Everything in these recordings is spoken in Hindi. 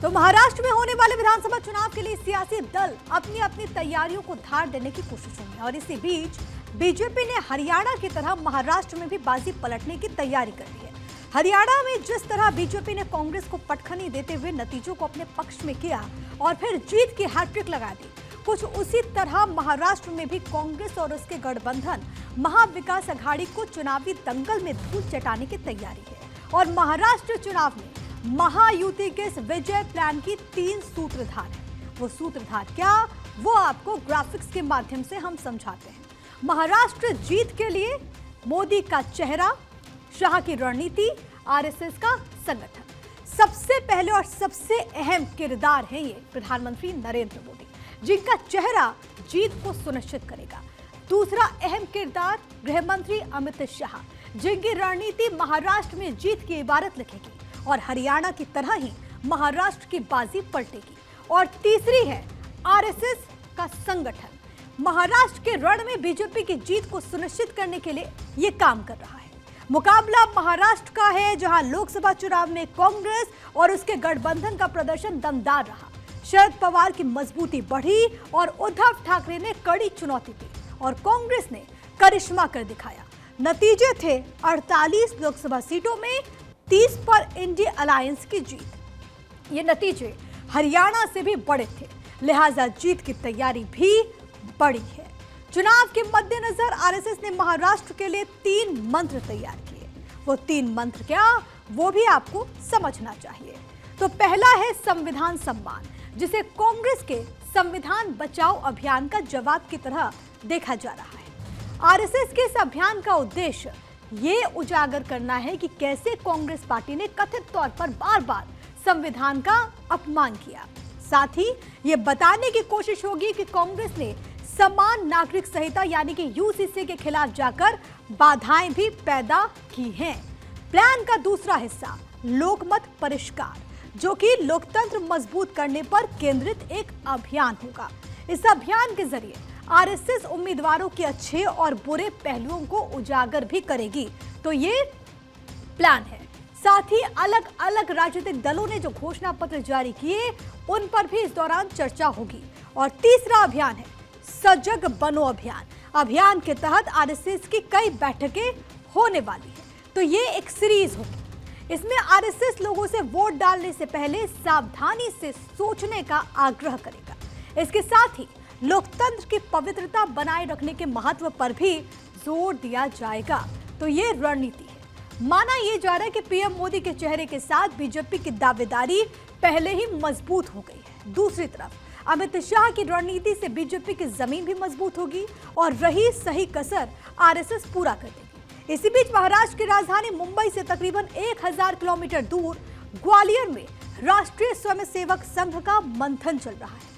तो महाराष्ट्र में होने वाले विधानसभा चुनाव के लिए सियासी दल अपनी अपनी तैयारियों को धार देने की कोशिशों में, और इसी बीच बीजेपी ने हरियाणा की तरह महाराष्ट्र में भी बाजी पलटने की तैयारी कर ली है। हरियाणा में जिस तरह बीजेपी ने कांग्रेस को पटखनी देते हुए नतीजों को अपने पक्ष में किया और फिर जीत की हैट्रिक लगा दी, कुछ उसी तरह महाराष्ट्र में भी कांग्रेस और उसके गठबंधन महाविकास अघाड़ी को चुनावी दंगल में धूल चटाने की तैयारी है। और महाराष्ट्र चुनाव में महायुति के इस विजय प्लान की 3 सूत्रधार है। वो सूत्रधार क्या, वो आपको ग्राफिक्स के माध्यम से हम समझाते हैं। महाराष्ट्र जीत के लिए मोदी का चेहरा, शाह की रणनीति, आरएसएस का संगठन। सबसे पहले और सबसे अहम किरदार है ये प्रधानमंत्री नरेंद्र मोदी, जिनका चेहरा जीत को सुनिश्चित करेगा। दूसरा अहम किरदार गृह मंत्री अमित शाह, जिनकी रणनीति महाराष्ट्र में जीत की इबारत लिखेगी और हरियाणा की तरह ही महाराष्ट्र की बाजी पलटेगी। और तीसरी है आरएसएस का संगठन, महाराष्ट्र के रण में बीजेपी की जीत को सुनिश्चित करने के लिए यह काम कर रहा है। मुकाबला महाराष्ट्र का है, जहां लोकसभा चुनाव में कांग्रेस और उसके गठबंधन का प्रदर्शन दमदार रहा। शरद पवार की मजबूती बढ़ी और उद्धव ठाकरे ने कड़ी चुनौती दी और कांग्रेस ने करिश्मा कर दिखाया। नतीजे थे 48 लोकसभा सीटों में 30 पर इंडिया अलायंस की जीत। ये नतीजे हरियाणा से भी बड़े थे, लिहाजा जीत की तैयारी भी बड़ी है। चुनाव के मद्देनजर आरएसएस ने महाराष्ट्र के लिए 3 मंत्र तैयार किए। वो 3 मंत्र क्या, वो भी आपको समझना चाहिए। तो पहला है संविधान सम्मान, जिसे कांग्रेस के संविधान बचाओ अभियान का जवाब की तरह देखा जा रहा है। आरएसएस के इस अभियान का उद्देश्य ये उजागर करना है कि कैसे कांग्रेस पार्टी ने कथित तौर पर बार-बार संविधान का अपमान किया। साथ ही ये बताने की कोशिश होगी कि कांग्रेस ने समान नागरिक संहिता यानी कि यूसीसी के खिलाफ जाकर बाधाएं भी पैदा की हैं। प्लान का दूसरा हिस्सा लोकमत परिष्कार, जो कि लोकतंत्र मजबूत करने पर केंद्रित एक अभियान होगा। इस अभियान के जरिए आरएसएस उम्मीदवारों के अच्छे और बुरे पहलुओं को उजागर भी करेगी। तो ये प्लान है। साथ ही अलग अलग राजनीतिक दलों ने जो घोषणा पत्र जारी किए, उन पर भी इस दौरान चर्चा होगी। और तीसरा अभियान है सजग बनो अभियान। अभियान के तहत आरएसएस की कई बैठकें होने वाली है। तो ये एक सीरीज होगी। इसमें आरएसएस लोगों से वोट डालने से पहले सावधानी से सोचने का आग्रह करेगा। इसके साथ ही लोकतंत्र की पवित्रता बनाए रखने के महत्व पर भी जोर दिया जाएगा। तो ये रणनीति है। माना यह जा रहा है कि पीएम मोदी के चेहरे के साथ बीजेपी की दावेदारी पहले ही मजबूत हो गई है। दूसरी तरफ अमित शाह की रणनीति से बीजेपी की जमीन भी मजबूत होगी और रही सही कसर आरएसएस पूरा कर देगी। इसी बीच महाराष्ट्र की राजधानी मुंबई से तकरीबन 1000 किलोमीटर दूर ग्वालियर में राष्ट्रीय स्वयंसेवक संघ का मंथन चल रहा है।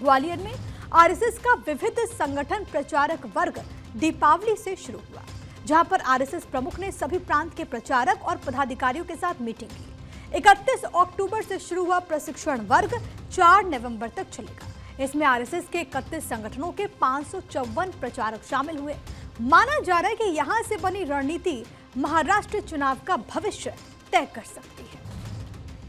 ग्वालियर में आरएसएस का विविध संगठन प्रचारक वर्ग दीपावली से शुरू हुआ, जहां पर आरएसएस प्रमुख ने सभी प्रांत के प्रचारक और पदाधिकारियों के साथ मीटिंग की। 31 अक्टूबर से शुरू हुआ प्रशिक्षण वर्ग 4 नवंबर तक चलेगा। इसमें आरएसएस के 31 संगठनों के 554 प्रचारक शामिल हुए। माना जा रहा है कि यहां से बनी रणनीति महाराष्ट्र चुनाव का भविष्य तय कर सकती है।